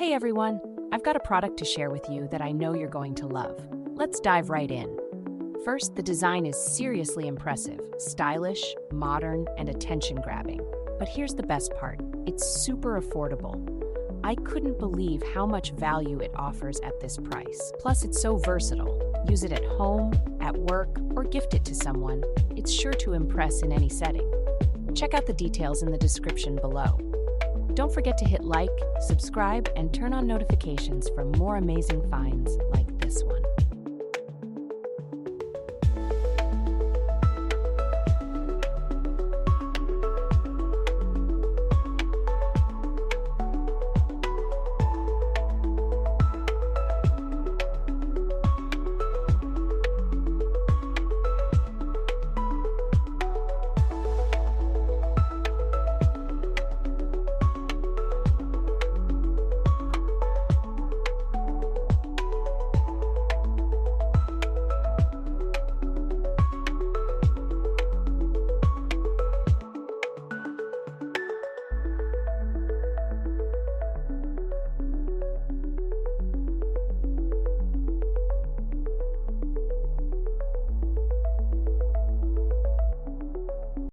Hey everyone, I've got a product to share with you that I know you're going to love. Let's dive right in. First, the design is seriously impressive, stylish, modern, and attention-grabbing. But here's the best part, it's super affordable. I couldn't believe how much value it offers at this price. Plus, it's so versatile. Use it at home, at work, or gift it to someone. It's sure to impress in any setting. Check out the details in the description below. Don't forget to hit like, subscribe, and turn on notifications for more amazing finds like this one.